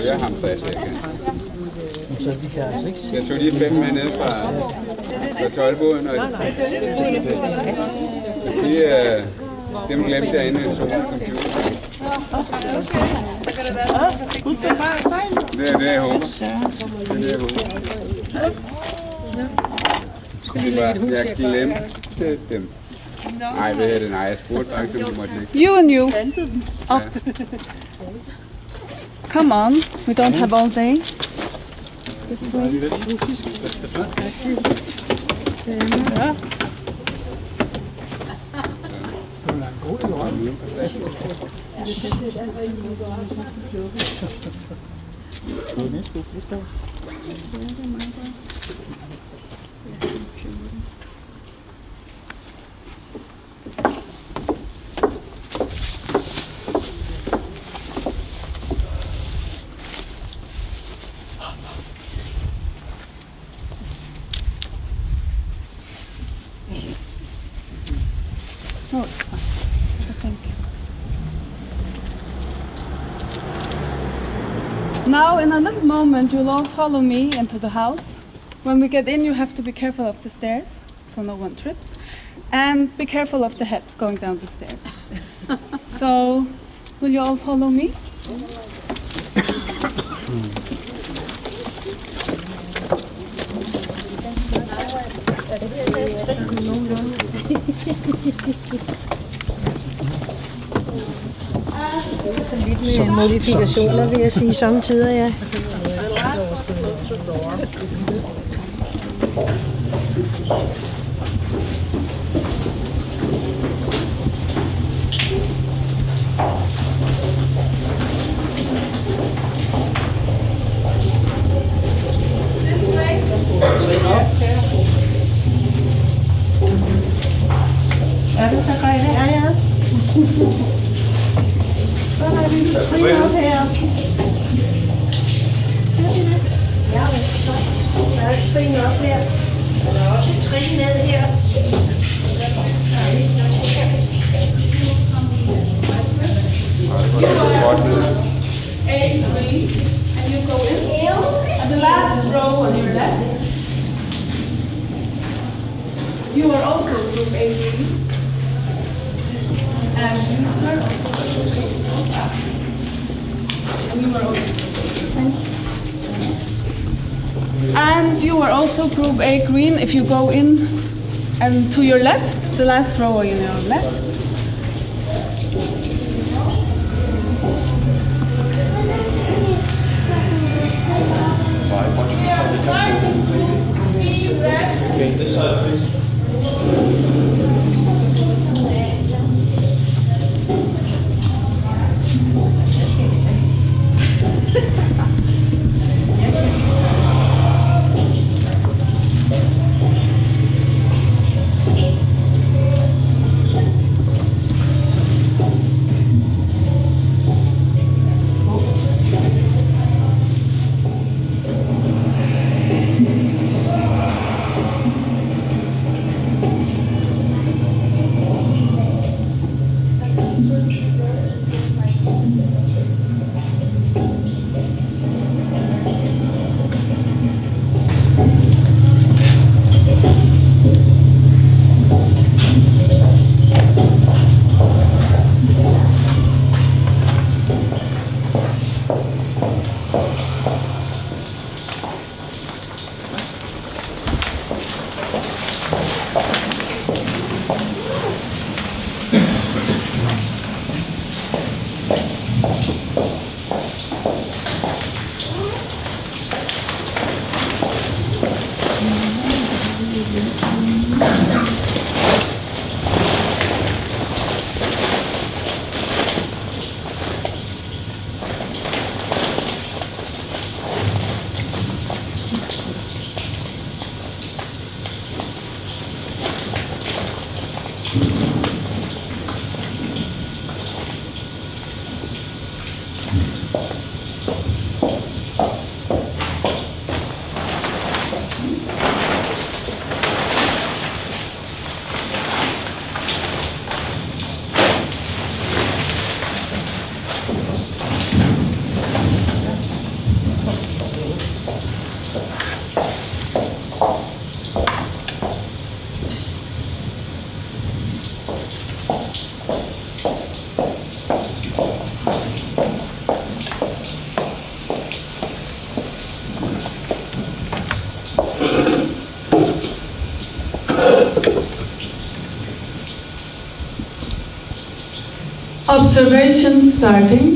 Jeg ham fast igen. Jeg tog lige 5 med ned fra tøjbåden, og dem glemte derinde i solen computer. Det er det, jeg håber. Jeg glemte dem. Nej, hvad er det? Nej, jeg spurgte faktisk, om de måtte ligge. You and you. Up. Come on, we don't have all day. This way. Ja. No, it's fine. Thank you. Now, in a little moment, you'll all follow me into the house. When we get in, you have to be careful of the stairs, so no one trips. And be careful of the head going down the stairs. So, will you all follow me? Lidt med modifikationer, vil jeg sige, samtidig, ja. Er du der, Grete? Ja, ja. Så er der en lille trin op her. Ja, der er et trin op her. Og der er også et trin ned her. A3, and you go in. And the last row on your left, you are also group A3. And you, sir, also group A3. And you are also And you are also group A green if you go in and to your left, the last row on your left. Observation starting.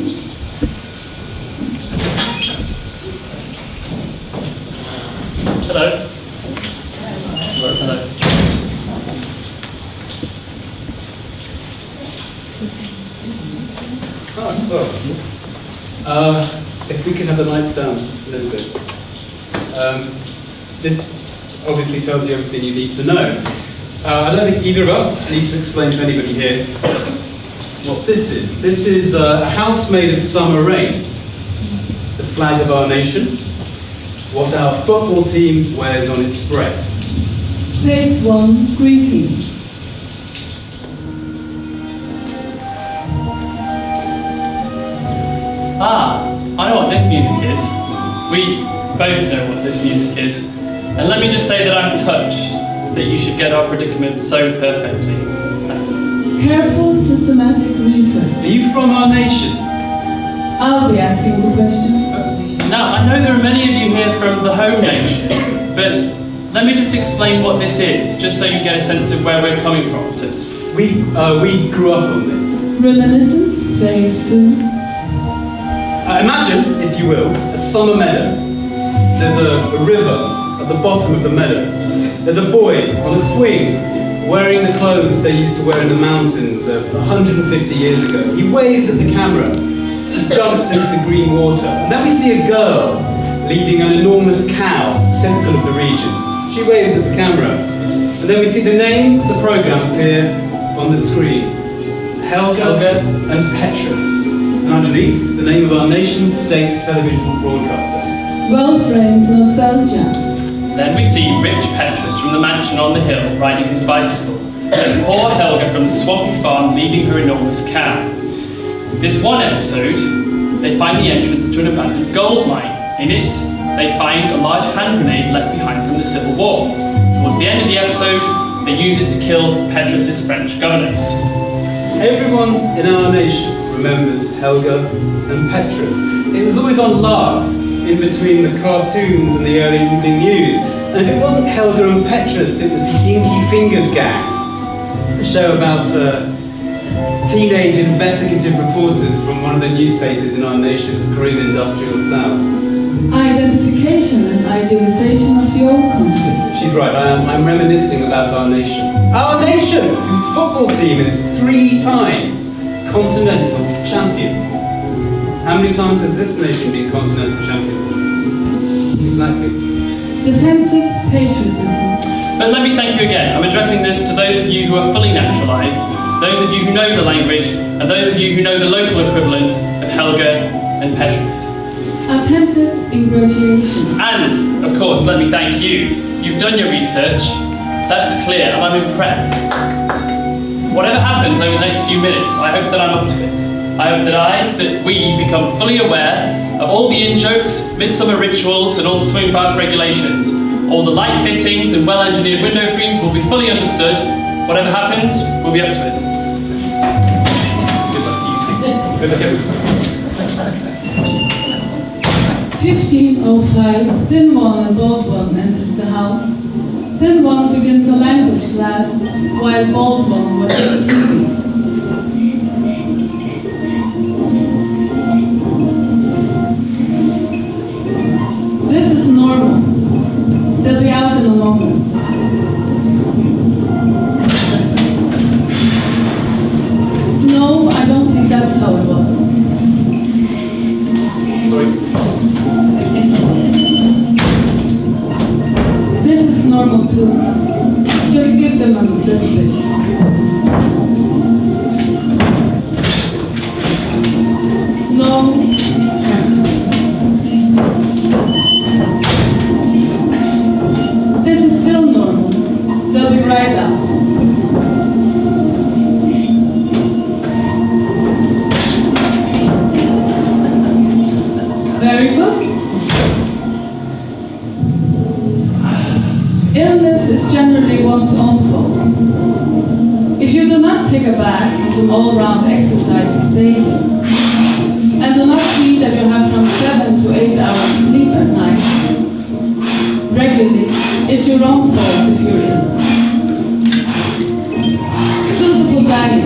Hello. Hello. If we can have the lights down a little bit. This obviously tells you everything you need to know. I don't think either of us need to explain to anybody here what this is. This is a house made of summer rain, the flag of our nation, what our football team wears on its breast. Phase 1, greeting. Ah, I know what this music is. We both know what this music is. And let me just say that I'm touched that you should get our predicament so perfectly. Careful, systematic research. Are you from our nation? I'll be asking the questions. Now, I know there are many of you here from the home nation, but let me just explain what this is, just so you get a sense of where we're coming from. So We grew up on this. Reminiscence, phase 2. Imagine, if you will, a summer meadow. There's a river at the bottom of the meadow. There's a boy on a swing wearing the clothes they used to wear in the mountains 150 years ago. He waves at the camera. He jumps into the green water. And then we see a girl leading an enormous cow, typical of the region. She waves at the camera. And then we see the name of the program appear on the screen. Helga and Petrus. And underneath, the name of our nation's state television broadcaster. Well-framed nostalgia. Then we see rich Petrus from the mansion on the hill riding his bicycle, and poor Helga from the swampy farm leading her enormous cow. This one episode, they find the entrance to an abandoned gold mine. In it, they find a large hand grenade left behind from the Civil War. Towards the end of the episode, they use it to kill Petrus's French governors. Everyone in our nation remembers Helga and Petrus. It was always on last, in between the cartoons and the early evening news. And if it wasn't Helga and Petrus, it was the Inky Fingered Gang, a show about teenage investigative reporters from one of the newspapers in our nation's grim industrial south. Identification and idealization of the old country. She's right, I'm reminiscing about our nation. Our nation, whose football team is 3 times continental champions. How many times has this nation been continental champions? Exactly. Defensive patriotism. But let me thank you again. I'm addressing this to those of you who are fully naturalised, those of you who know the language, and those of you who know the local equivalent of Helga and Petrus. Attempted ingratiation. And, of course, let me thank you. You've done your research. That's clear, and I'm impressed. Whatever happens over the next few minutes, I hope that I'm up to it. I hope that we become fully aware of all the in-jokes, midsummer rituals, and all the swing bath regulations. All the light fittings and well-engineered window frames will be fully understood. Whatever happens, we'll be up to it. Good luck to you. 15:05, thin one and bald one enters the house. Thin one begins a language class, while bald one watches TV. This is normal. They'll be out in a moment. No, I don't think that's how it was. Sorry? This is normal too. Just give them a little bit. No. This is still normal. They'll be right out. Very good. Illness is generally one's own fault. If you do not take a bath and some all-round exercise daily, and do not see that you have from 7 to 8 hours sleep at night regularly, it's your own fault if you're ill. Suitable diet.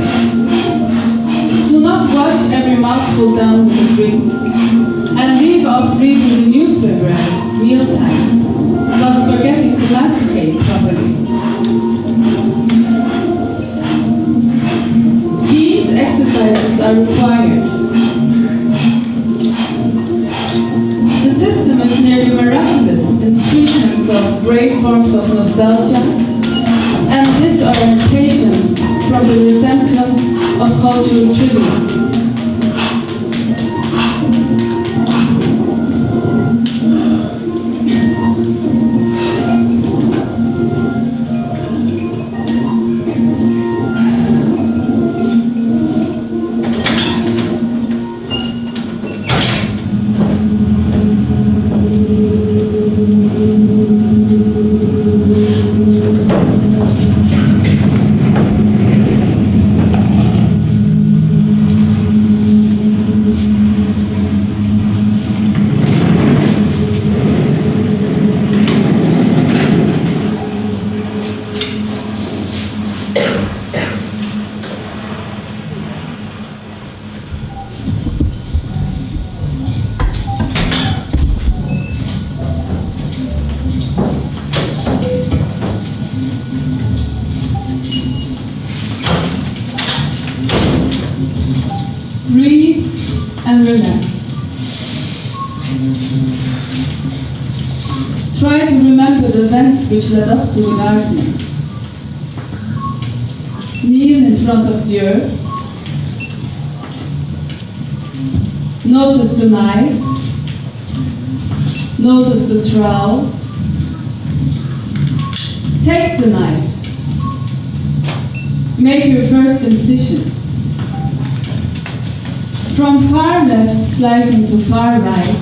Do not reading the newspaper at mealtimes, thus forgetting to masticate properly. These exercises are required. The system is nearly miraculous in treatments of great forms of nostalgia and disorientation from the resentment of cultural trivia. Breathe and relax. Try to remember the events which led up to the gardening. Kneel in front of the earth. Notice the knife. Notice the trowel. Take the knife. Make your first incision. From far left slicing to far right,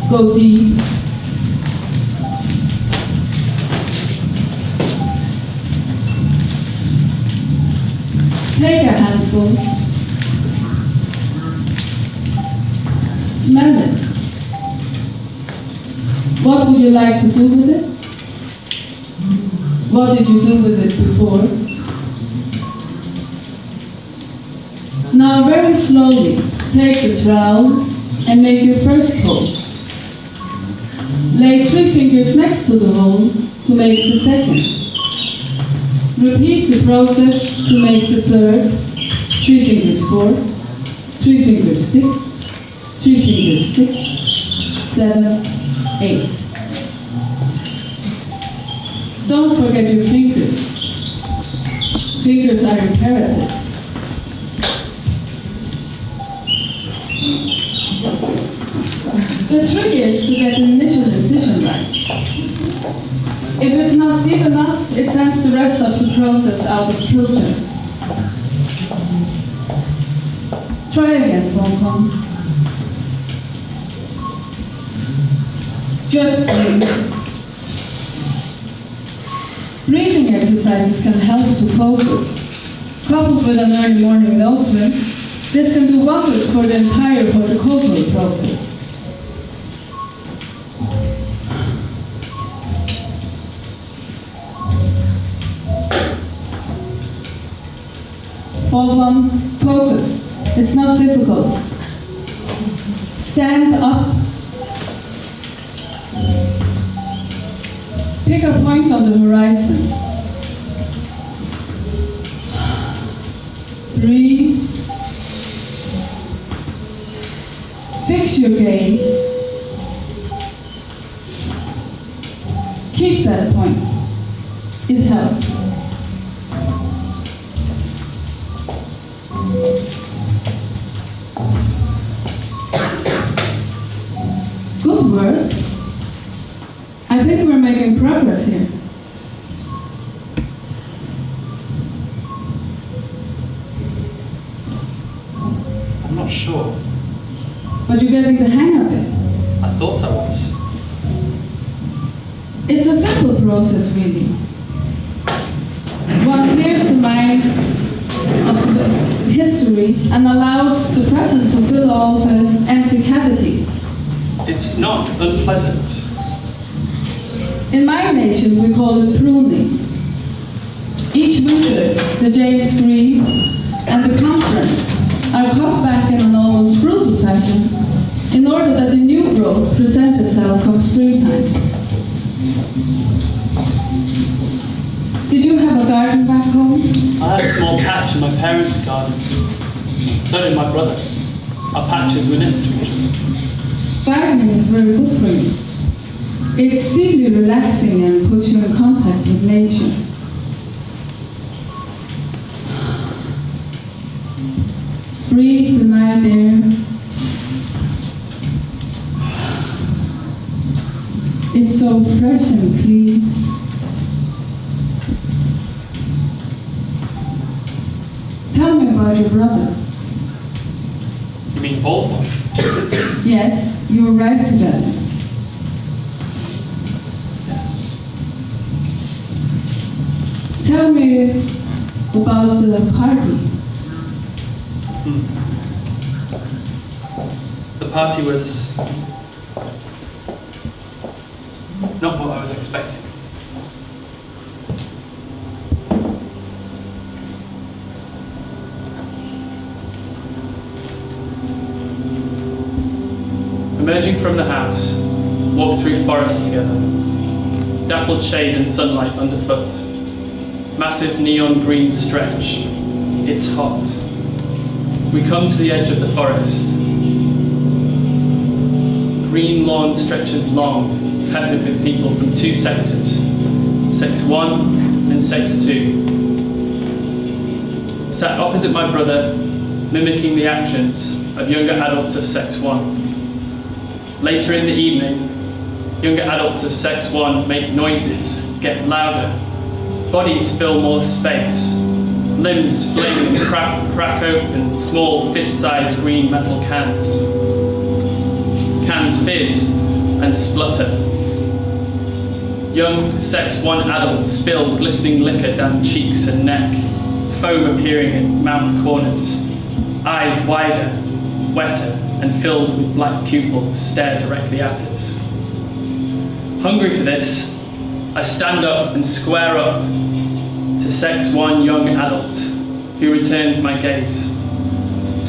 go deep. Take a handful. Smell it. What would you like to do with it? What did you do with it before? Now very slowly, take the trowel and make your first hole. Lay 3 fingers next to the hole to make the second. Repeat the process to make the third. 3 fingers 4, 3 fingers 5, 3 fingers 6, 7, 8. Don't forget your fingers. Fingers are imperative. The trick is to get the initial incision right. If it's not deep enough, it sends the rest of the process out of kilter. Try again, Hong Kong. Just breathe. Breathing exercises can help to focus. Coupled with an early morning nose rinse, this can do wonders for the entire horticultural process. Hold on, focus. It's not difficult. Stand up. Pick a point on the horizon. Breathe. Fix your gaze. Keep that point. It helps. Good work. I think we're making progress here. I'm not sure. But you're getting the hang of it. I thought I was. It's a simple process, really. One clears the mind of the history and allows the present to fill all the empty cavities. It's not unpleasant. In my nation, we call it pruning. Each winter, the James Green and the conference are cut back in an almost brutal fashion in order that the new growth natural present itself come springtime. Did you have a garden back home? I had a small patch in my parents' garden. So did my brother. Our patches were next to each other. Gardening is very good for you. It's deeply relaxing and puts you in contact with nature. Breathe the night air. It's so fresh and clean. Tell me about your brother. You mean bald one? Yes, you were right together. Yes. Tell me about the party. The party was not what I was expecting. Emerging from the house, walked through forest together. Dappled shade and sunlight underfoot. Massive neon green stretch. It's hot. We come to the edge of the forest. Green lawn stretches long, peppered with people from two sexes. Sex 1 and Sex 2. Sat opposite my brother, mimicking the actions of younger adults of Sex 1. Later in the evening, younger adults of Sex 1 make noises, get louder. Bodies fill more space. Limbs fling and crack open small fist-sized green metal cans. Cans fizz and splutter. Young Sex 1 adults spill glistening liquor down cheeks and neck, foam appearing in mouth corners. Eyes wider, wetter, and filled with black pupils stare directly at us. Hungry for this, I stand up and square up to Sex 1 young adult, who returns my gaze.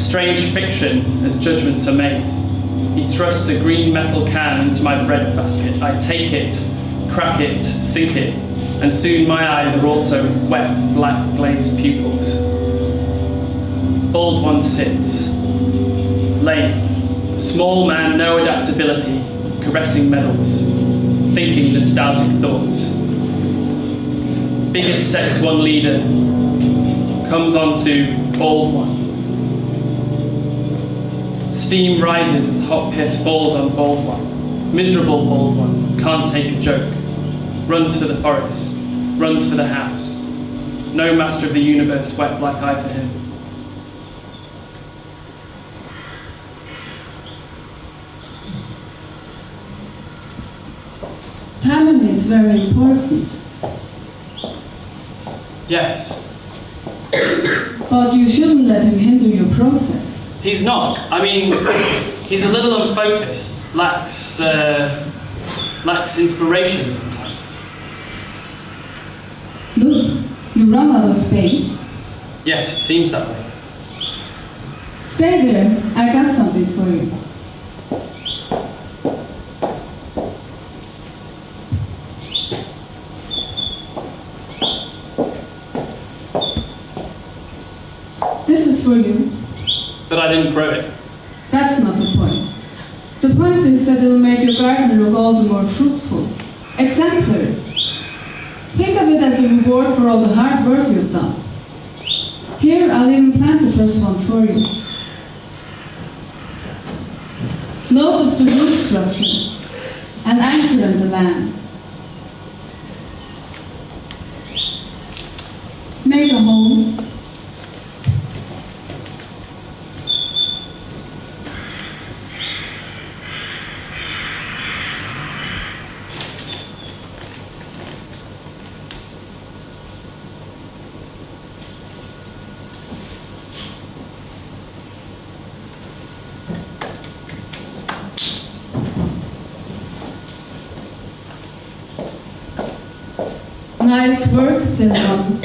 Strange fiction as judgments are made. He thrusts a green metal can into my bread basket. I take it, crack it, sink it, and soon my eyes are also wet, black glazed pupils. Bald one sits. Lame, small man, no adaptability, caressing medals, thinking nostalgic thoughts. Biggest Sex 1 leader comes on to bald one. Steam rises as hot piss falls on bald one. Miserable bald one, can't take a joke. Runs for the forest, runs for the house. No master of the universe, wet black eye for him. Family is very important. Yes. But you shouldn't let him hinder your process. He's not. I mean, he's a little unfocused, lacks inspiration sometimes. Look, you run out of space. Yes, it seems that way. Stay there, I got something for you. This is for you. But I didn't grow it. That's not the point. The point is that it will make your garden look all the more fruitful, exemplary. Think of it as a reward for all the hard work you've done. Here, I'll even plant the first one for you. Notice the root structure, an anchor in the land. Make a hole. Nice work, thin one.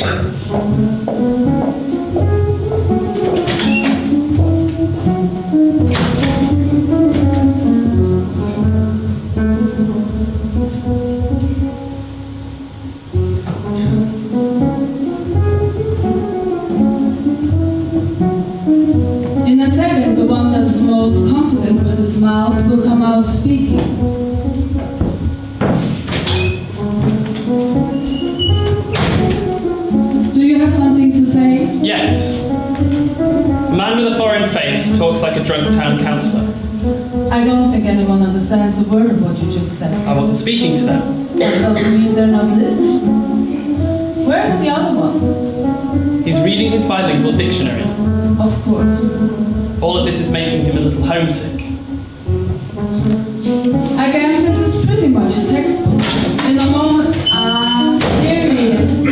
the mouse speaking. Do you have something to say? Yes. A man with a foreign face talks like a drunk town councillor. I don't think anyone understands a word of what you just said. I wasn't speaking to them. That doesn't mean they're not listening. Where's the other one? He's reading his bilingual dictionary. Of course. All of this is making him a little homesick. Again, this is pretty much textbook. In a moment, here he is.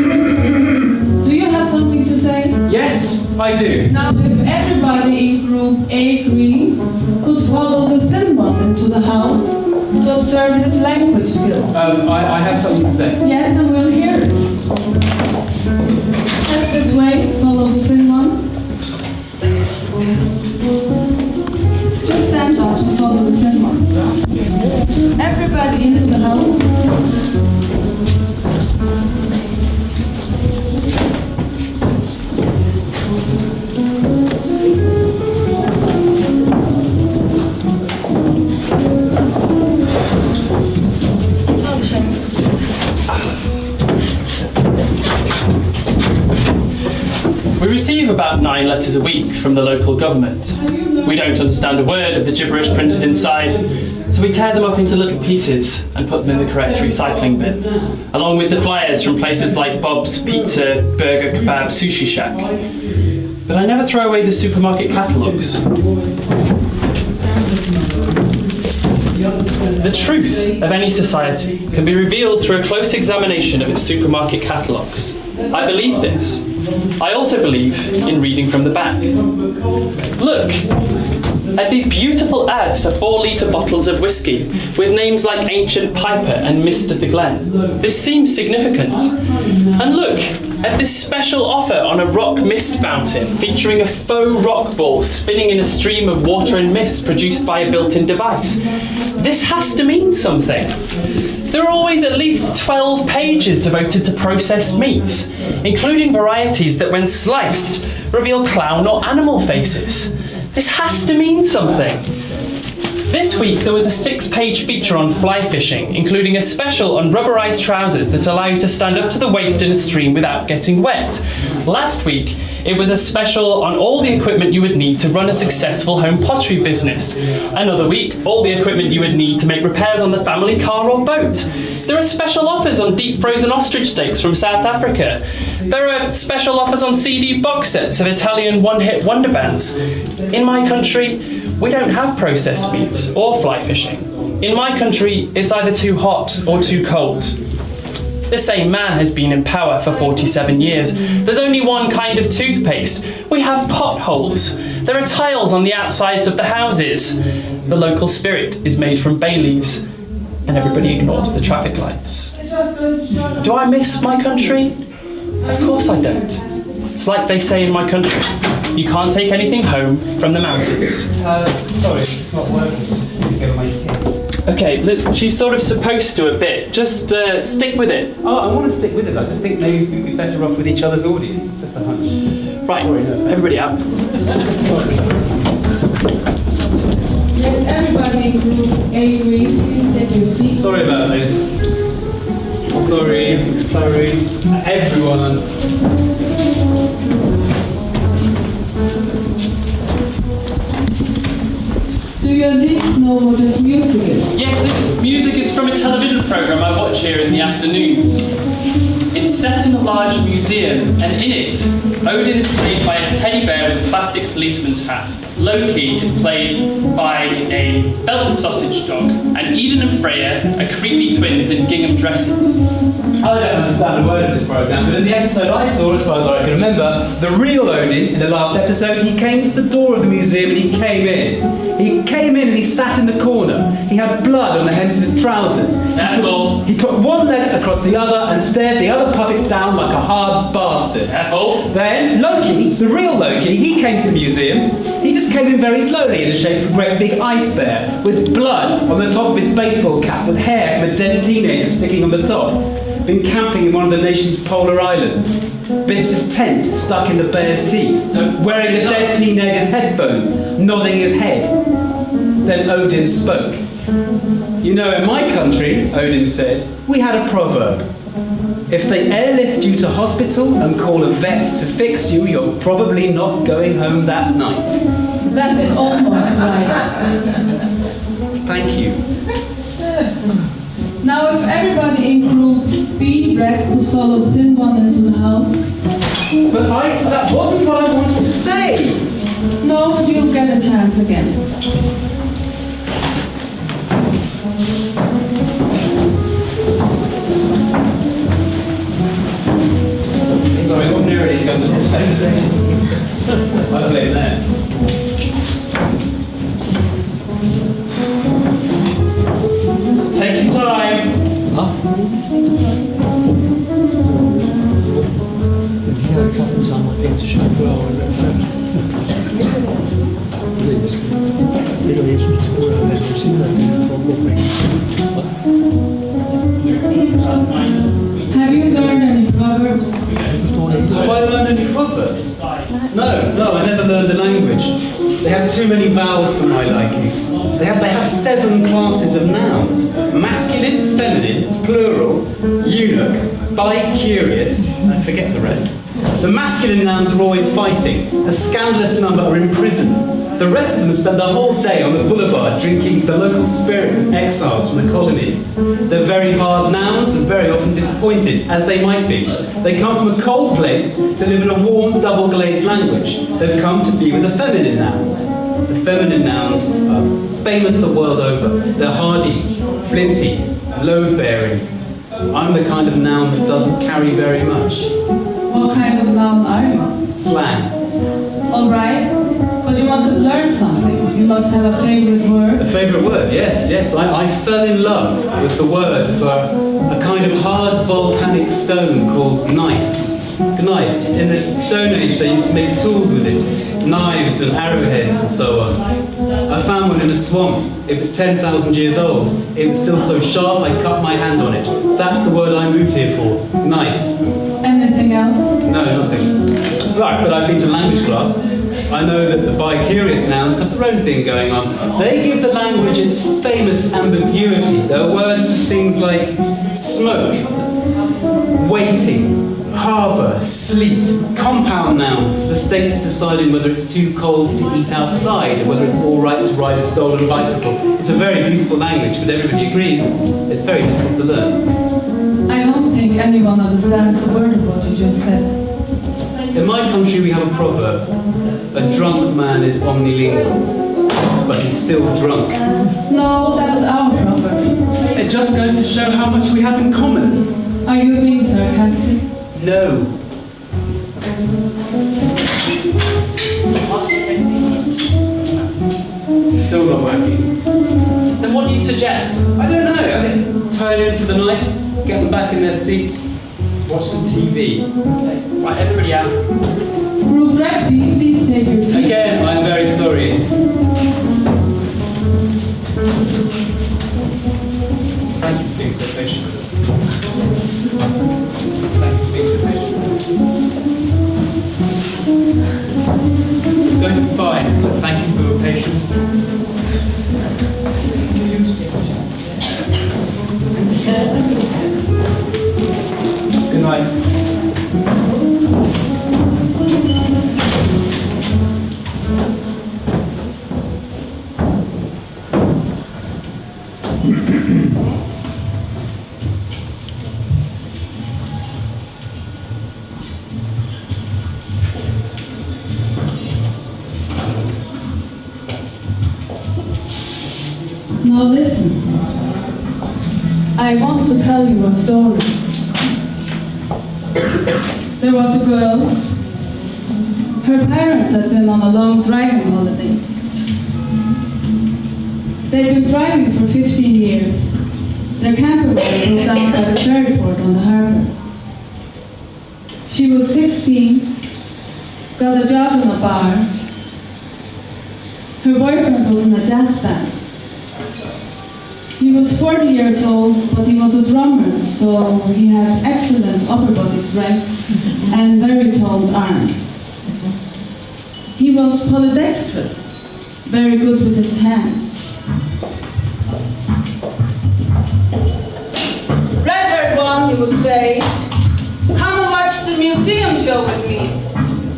Do you have something to say? Yes, I do. Now, if everybody in group A green could follow the thin one into the house to observe his language skills. I have something to say. Yes, and we'll hear it. Step this way, follow the thin one. Just stand up and follow the thin one. Everybody into the house. We receive about 9 letters a week from the local government. We don't understand a word of the gibberish printed inside, so we tear them up into little pieces and put them in the correct recycling bin, along with the flyers from places like Bob's Pizza, Burger, Kebab, Sushi Shack. But I never throw away the supermarket catalogues. The truth of any society can be revealed through a close examination of its supermarket catalogues. I believe this. I also believe in reading from the back. Look at these beautiful ads for 4-litre bottles of whiskey with names like Ancient Piper and Mist of the Glen. This seems significant. And look at this special offer on a rock mist fountain featuring a faux rock ball spinning in a stream of water and mist produced by a built-in device. This has to mean something. There are always at least 12 pages devoted to processed meats, including varieties that, when sliced, reveal clown or animal faces. This has to mean something. This week there was a 6-page feature on fly fishing, including a special on rubberized trousers that allow you to stand up to the waist in a stream without getting wet. Last week it was a special on all the equipment you would need to run a successful home pottery business. Another week, all the equipment you would need to make repairs on the family car or boat. There are special offers on deep frozen ostrich steaks from South Africa. There are special offers on CD box sets of Italian one-hit wonder bands. In my country, we don't have processed meats or fly fishing. In my country, it's either too hot or too cold. The same man has been in power for 47 years. There's only one kind of toothpaste. We have potholes. There are tiles on the outsides of the houses. The local spirit is made from bay leaves, and everybody ignores the traffic lights. Do I miss my country? Of course I don't. It's like they say in my country, you can't take anything home from the mountains. Sorry, it's not working. Just get on my tits. Okay, look, she's sort of supposed to a bit. Just stick with it. Oh, I want to stick with it. I just think maybe we'd be better off with each other's audience. It's just a hunch. Right, everybody out. Yes, everybody in group A green, please take your seat. Sorry about this. Sorry. Everyone. Do you at least know what this music is? Yes, this music is from a television programme I watch here in the afternoons. It's set in a large museum, and in it, Odin is played by a teddy bear with a plastic policeman's hat. Loki is played by a belt sausage dog, and Eden and Freya are creepy twins in gingham dresses. I don't understand a word of this programme, but in the episode I saw, as far as I can remember, the real Odin, in the last episode, he came to the door of the museum and he came in. He came in and he sat in the corner. He had blood on the hems of his trousers. Careful. He put one leg across the other and stared the other puppets down like a hard bastard. Careful. Then Loki, the real Loki, he came to the museum. He just came in very slowly in the shape of a great big ice bear, with blood on the top of his baseball cap, with hair from a dead teenager sticking on the top. Been camping in one of the nation's polar islands. Bits of tent stuck in the bear's teeth. Wearing the dead teenager's headphones, nodding his head. Then Odin spoke. You know, in my country, Odin said, we had a proverb. If they airlift you to hospital and call a vet to fix you, you're probably not going home that night. That's almost right. Thank you. Now, if everybody in group B, Red, could follow the thin one into the house. But that wasn't what I wanted to say. No, but you'll get a chance again. Sorry, ordinarily it doesn't have things. I blame that. Take your time. Her kommer samarbejde til 40 år i hvert fald. Jeg synes, det burde have været på siden af det foregår på engelsk. Have you learned any proverbs? Have I learned any proverbs? No, I never learned the language. They have too many vowels for my liking. They have 7 classes of nouns. Masculine, feminine, plural, eunuch, bi-curious, I forget the rest. The masculine nouns are always fighting. A scandalous number are in prison. The rest of them spend the whole day on the boulevard drinking the local spirit of exiles from the colonies. They're very hard nouns and very often disappointed, as they might be. They come from a cold place to live in a warm, double-glazed language. They've come to be with the feminine nouns. The feminine nouns are famous the world over. They're hardy, flinty, load-bearing. I'm the kind of noun that doesn't carry very much. What kind of noun are you? Slang. All right, but you must have learned something. You must have a favorite word. A favourite word, yes. I fell in love with the word for a kind of hard volcanic stone called gneiss. Gneiss. In the Stone Age they used to make tools with it. Knives and arrowheads and so on. I found one in a swamp. It was 10,000 years old. It was still so sharp I cut my hand on it. That's the word I moved here for. Gneiss. Anything else? No, nothing. Right, but I've been to language class. I know that the bi-curious nouns have their own thing going on. They give the language its famous ambiguity. There are words for things like smoke, waiting, harbour, sleet, compound nouns for the states of deciding whether it's too cold to eat outside or whether it's all right to ride a stolen bicycle. It's a very beautiful language, but everybody agrees it's very difficult to learn. I don't think anyone understands a word of what you just said. In my country we have a proverb. A drunk man is omnilingual, but he's still drunk. No, that's our proverb. It just goes to show how much we have in common. Are you being sarcastic? No. Still not working. Then what do you suggest? I don't know. I think turn in for the night, get them back in their seats, watch some TV. Okay. Right, everybody out. Group Rugby, please take your seat. Again, I'm very sorry. Thank you for being so patient with us. Thank you for being so patient with us. It's going to be fine, but thank you for your patience. Good night. Now listen. I want to tell you a story. There was a girl. Her parents had been on a long driving holiday. They'd been driving for 15 years. Their camper van broke down by the ferry port on the harbor. She was 16, got a job in a bar. Her boyfriend was in a jazz band. He was 40 years old, but he was a drummer, so he had excellent upper body strength and very toned arms. He was polydextrous, very good with his hands. children would say, "Come and watch the museum show with me."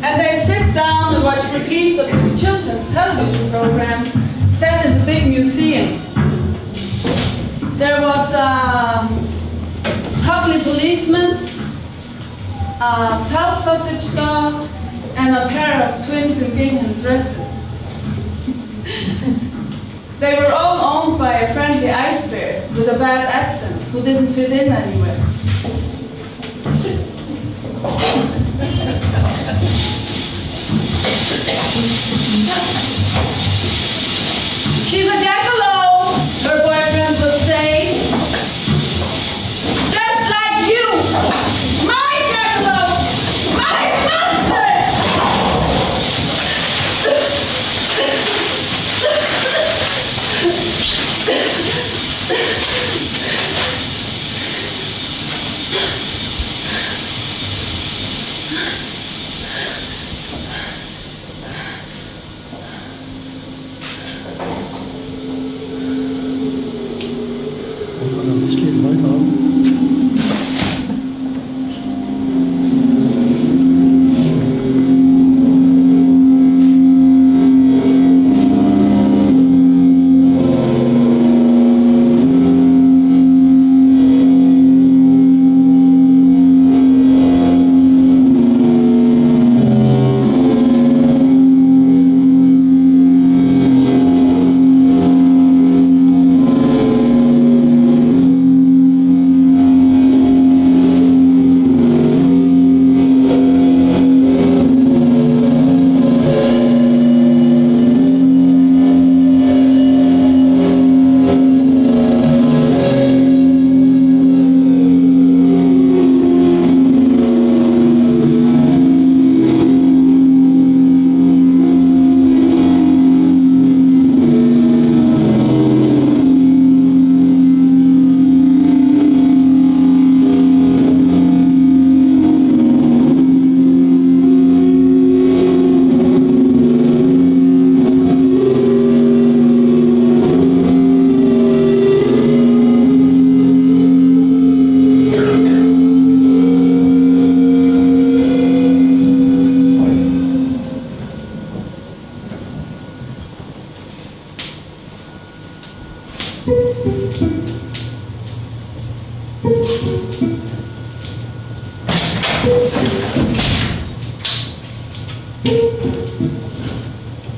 And they'd sit down and watch repeats of this children's television program set in the big museum. There was a cuddly policeman, a fell sausage dog, and a pair of twins in gingham dresses. They were all owned by a friendly ice bear with a bad accent who didn't fit in anywhere. "She's a jackalope," her boyfriend would say. "Just like you! My jackalope! My monster!"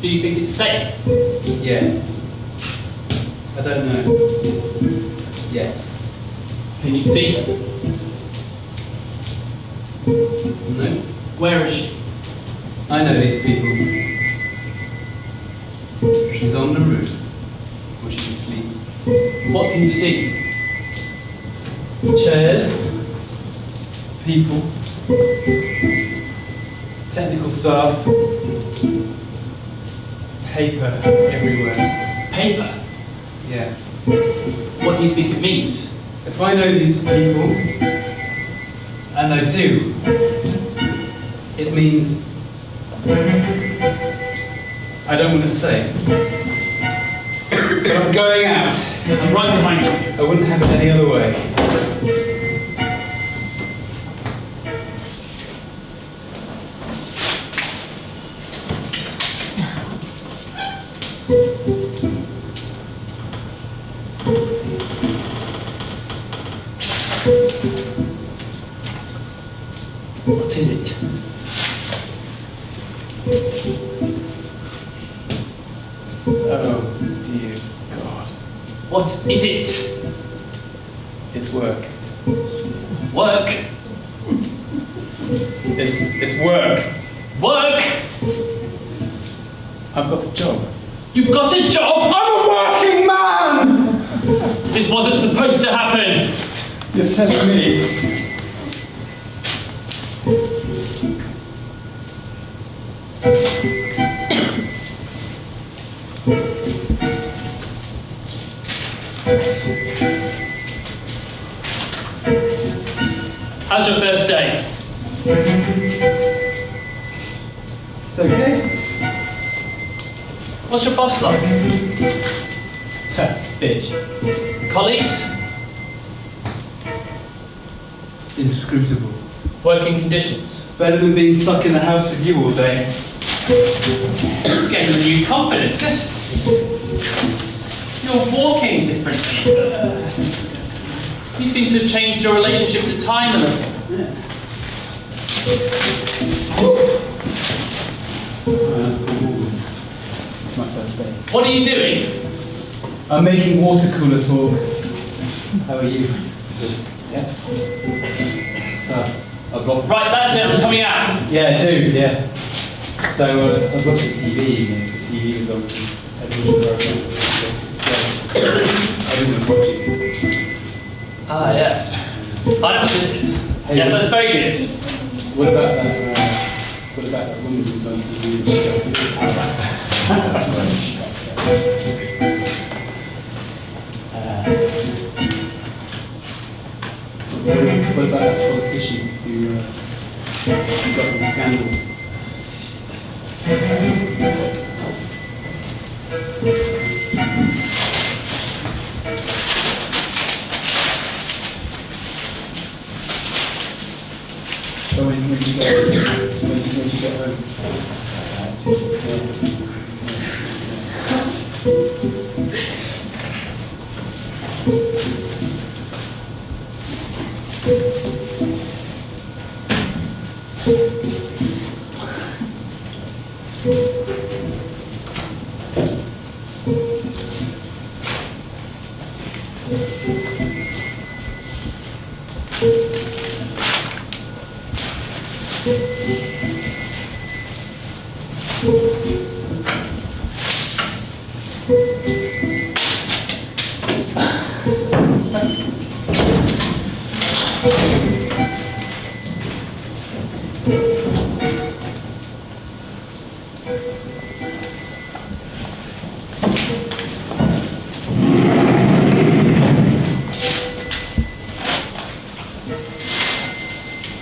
Do you think it's safe? Yes. I don't know. Yes. Can you see her? No. Where is she? I know these people. She's on the roof. Or she's asleep. What can you see? Chairs. People. Technical staff. Paper everywhere. Paper. Yeah. What do you think it means? If I know these people, and I do, it means I don't want to say. But I'm going out. I'm right behind you. I wouldn't have it any other way. What is it? Oh, dear God. What is it? It's work. Work? It's work. Work? I've got a job. You've got a job? I'm a working man! This wasn't supposed to happen. You're telling me. How's your first day? It's okay. What's your boss like? Bitch. Colleagues? inscrutable. Working conditions. Better than being stuck in the house with you all day. Getting new confidence. You're walking differently. You seem to have changed your relationship to time a little. Yeah. It's my first day. What are you doing? I'm making water cooler talk. How are you? Yeah. So, I've lost. Right, that's it, I'm coming out. Yeah, I do, yeah. So, I was watching TV, and the TV was on this television program. It's great. Everyone's watching. Ah, yes. I know what this is. Hey, Yes, that's very good. What about that woman who's on TV? What about that politician who got in the scandal? So when did you get home?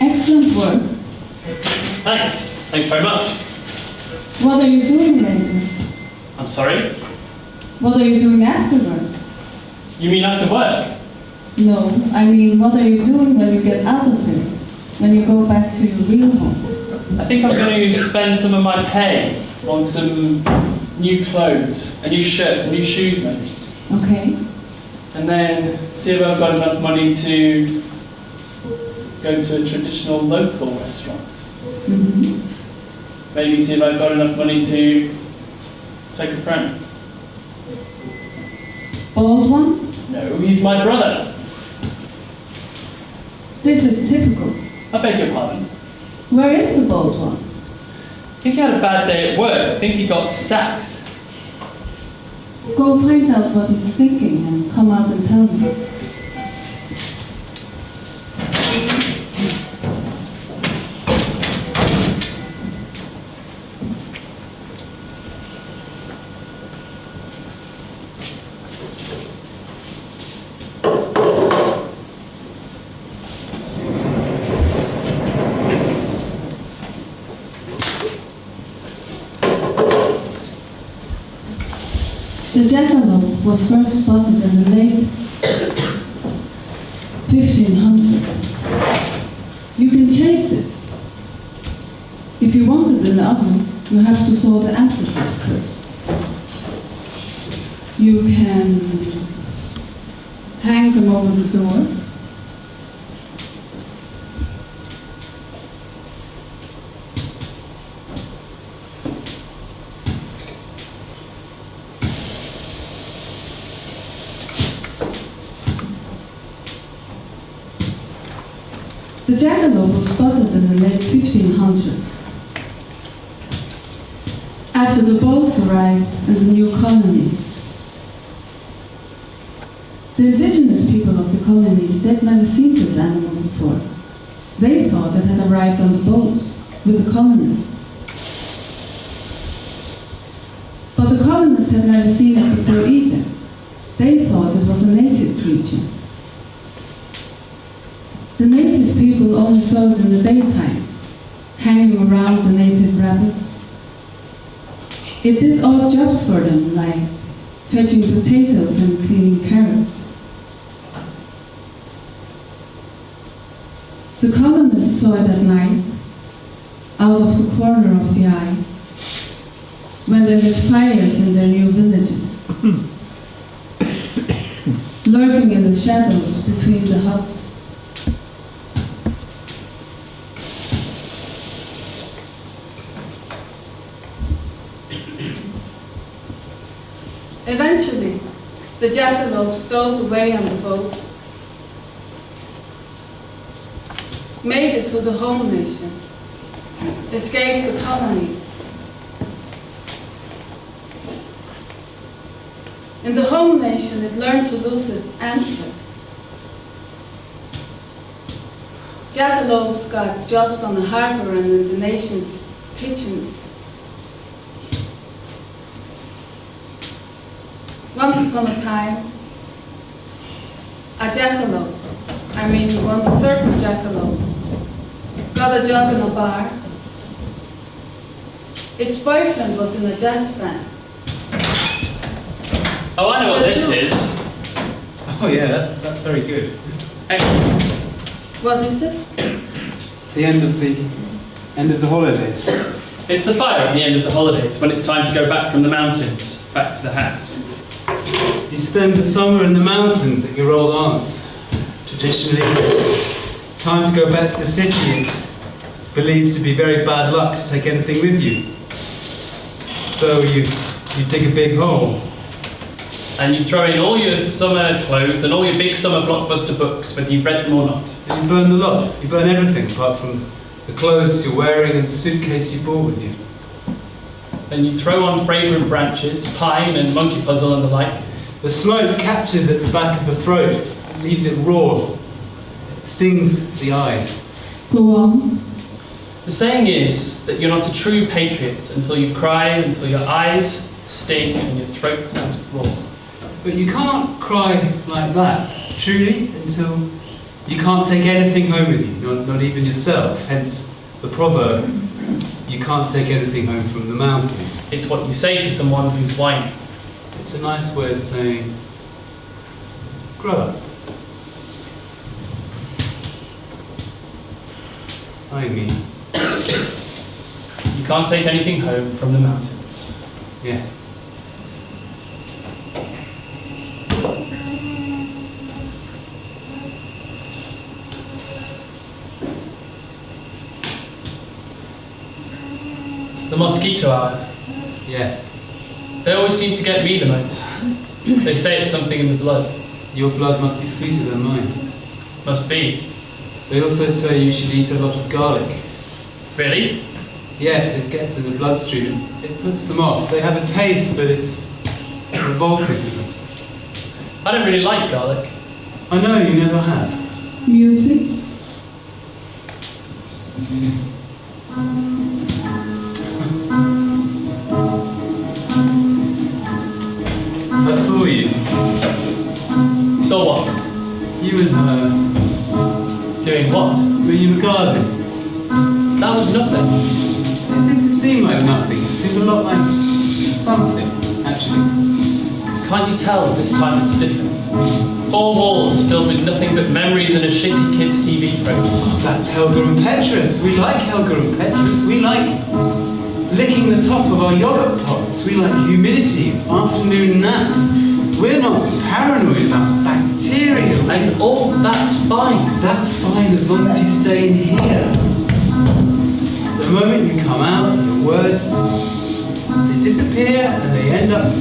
Excellent work. Thanks. Thanks very much. What are you doing later? I'm sorry? What are you doing afterwards? You mean after work? No, I mean, what are you doing when you get out of here? When you go back to your real home? I think I'm going to spend some of my pay on some new clothes, a new shirt, some new shoes maybe. Okay. And then see if I've got enough money to go to a traditional local restaurant. Mm-hmm. Maybe see if I've got enough money to take a friend. Bald one? No, he's my brother. This is typical. I beg your pardon. Where is the bald one? I think he had a bad day at work. I think he got sacked. Go find out what he's thinking and come out and tell me. The jackalope was first spotted in the late 1500s. You can chase it. If you want it in the oven, you have to saw the antlers off first. You can hang them over the door. The jackalope was spotted in the late 1500s. After the boats arrived and the new colonies. The indigenous people of the colonies, they'd never seen this animal before. They thought it had arrived on the boats with the colonists. But the colonists had never seen it before either. They thought it was a native creature. The native people only saw it in the daytime, hanging around the native rabbits. It did odd jobs for them, like fetching potatoes and cleaning carrots. The colonists saw it at night, out of the corner of the eye, when they lit fires in their new villages, lurking in the shadows between the huts. Eventually, the jackalope stowed away on the boat, made it to the home nation, escaped the colonies. In the home nation, it learned to lose its antlers. Jackalopes got jobs on the harbor and in the nation's kitchens. Once upon a time, a jackalope, one certain jackalope, got a job in a bar. Its boyfriend was in a jazz band. Oh, I know what this is. Oh yeah, that's very good. Excellent. What is it? It's the end of the holidays. It's the fire at the end of the holidays, when it's time to go back from the mountains, back to the house. You spend the summer in the mountains at your old aunt's. Traditionally, it's time to go back to the city. It's believed to be very bad luck to take anything with you. So you dig a big hole. And you throw in all your summer clothes and all your big summer blockbuster books, whether you've read them or not. And you burn the lot. You burn everything apart from the clothes you're wearing and the suitcase you brought with you. Then you throw on fragrant branches, pine and monkey puzzle and the like. The smoke catches at the back of the throat, it leaves it raw. It stings the eyes. Go on. The saying is that you're not a true patriot until you cry, until your eyes sting and your throat is raw. But you can't cry like that, truly, until you can't take anything home with you, not even yourself. Hence the proverb, you can't take anything home from the mountains. It's what you say to someone who's whining. It's a nice way of saying, grow up. I mean, You can't take anything home from the mountains. yes. The mosquito hour. Yes. They always seem to get me the most. They say it's something in the blood. Your blood must be sweeter than mine. Must be. They also say you should eat a lot of garlic. Really? Yes, it gets in the bloodstream. It puts them off. They have a taste, but it's revolting to them. I don't really like garlic. I know you never have. Music. I saw you. So what? You and her. Doing what? Were you regarding? That was nothing. It didn't seem like nothing. It seemed a lot like something, actually. Can't you tell this time it's different? 4 walls filled with nothing but memories and a shitty kids' TV program. That's Helga and Petrus. We like Helga and Petrus. We like licking the top of our yogurt pots. We like humidity, afternoon naps. We're not paranoid about bacteria. And all that's fine. That's fine as long as you stay in here. The moment you come out, your words, they disappear and they end up...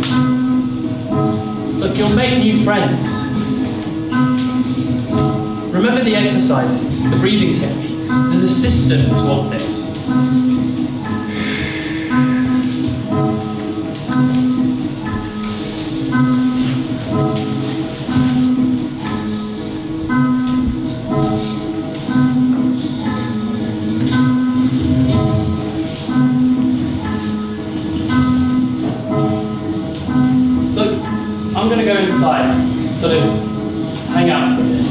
Look, you'll make new friends. Remember the exercises, the breathing techniques. There's a system to all this. I'm going to go inside, sort of hang out for a bit.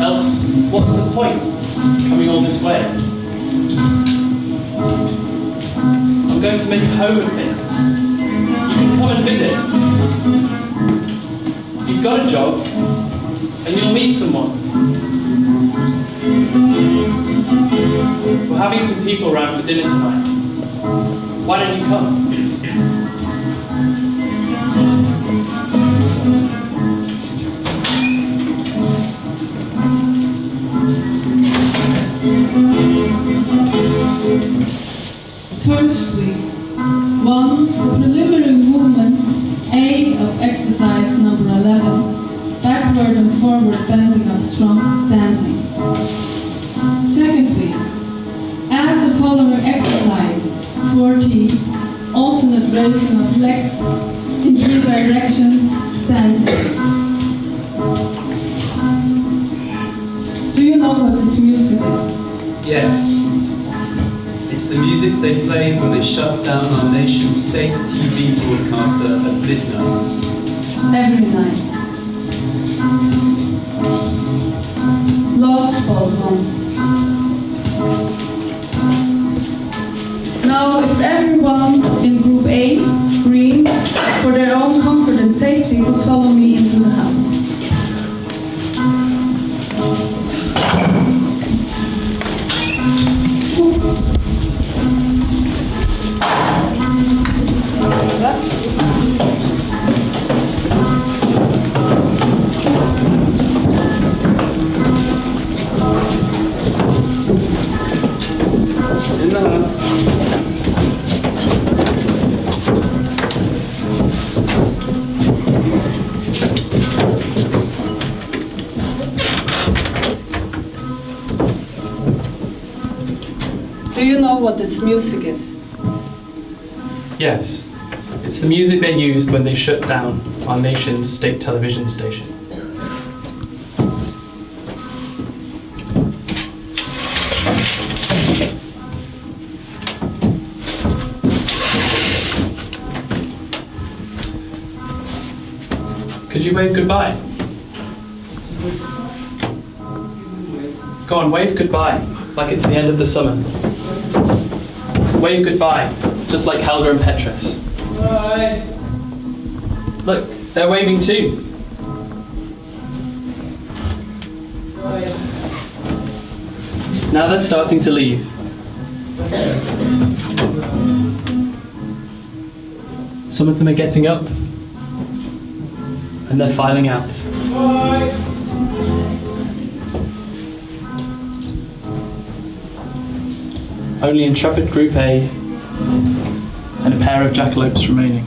Else, what's the point coming all this way? I'm going to make a home of it. You can come and visit. You've got a job, and you'll meet someone. We're having some people around for dinner tonight. Why don't you come? Firstly, 1. The preliminary movement, A of exercise number 11, backward and forward bending of trunk standing. Secondly, add the following exercise, 14, alternate raising of legs in 3 directions standing. Do you know what this music is? Yes. It's the music they played when they shut down our nation's state TV broadcaster at midnight. Every night. Love's Ball 1. Now, if everyone in Group A, green, for their own comfort and safety, would follow me into the house. In the house. Do you know what this music is? Yes. It's the music they used when they shut down our nation's state television station. Could you wave goodbye? Go on, wave goodbye, like it's the end of the summer. Wave goodbye, just like Helga and Petrus. Bye. Look, they're waving too. Bye. Now they're starting to leave. Some of them are getting up, and they're filing out. Bye. Only intrepid Group A and a pair of jackalopes remaining.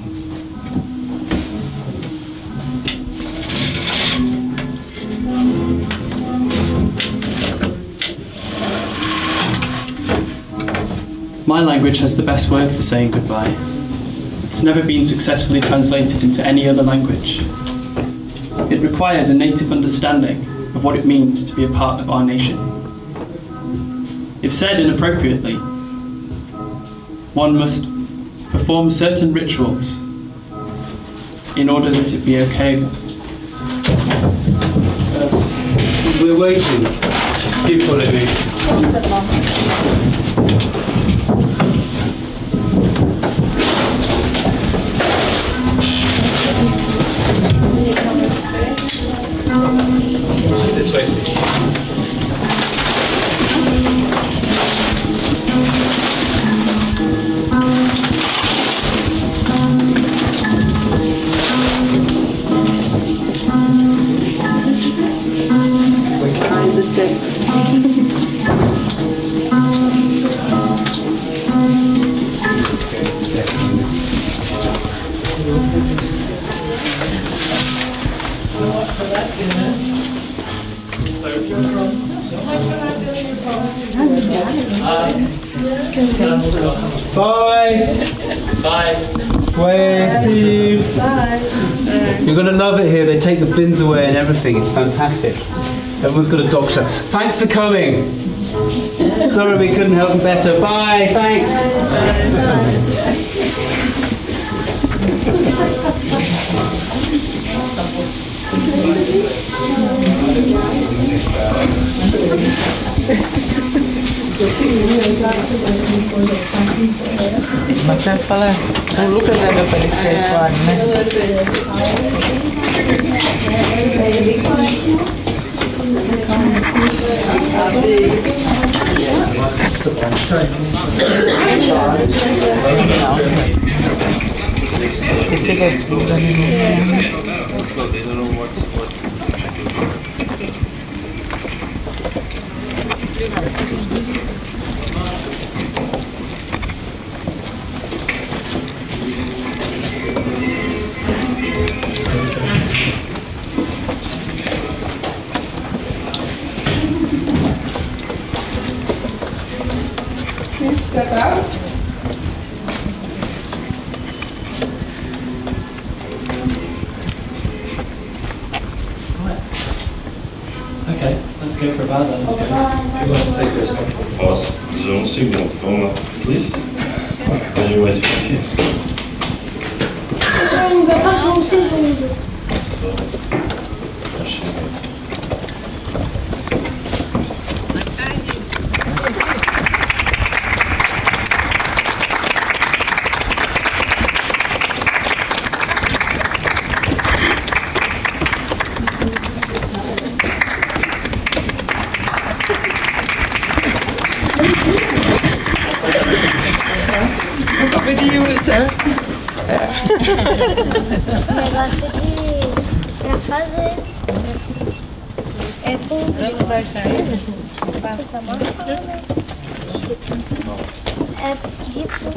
My language has the best word for saying goodbye. It's never been successfully translated into any other language. It requires a native understanding of what it means to be a part of our nation. If said inappropriately, one must perform certain rituals in order that it be okay. We're waiting. Keep following me. This way, please. Bye. Bye. Bye. See you. Bye. You're gonna love it here. They take the bins away and everything. It's fantastic. Everyone's got a doctor. Thanks for coming. Sorry we couldn't help you better. Bye. Thanks. Ma sempre fala, o Lucas deve aparecer claro, né? Esqueci das frutas. Please step out. Okay, let's go for a bath then. Let's go. You'd like to take this off? Pause. Zone signal. Toma, please. Are you waiting for kiss? Negócio pra fazer. É tudo. Não vai cair? É tipo.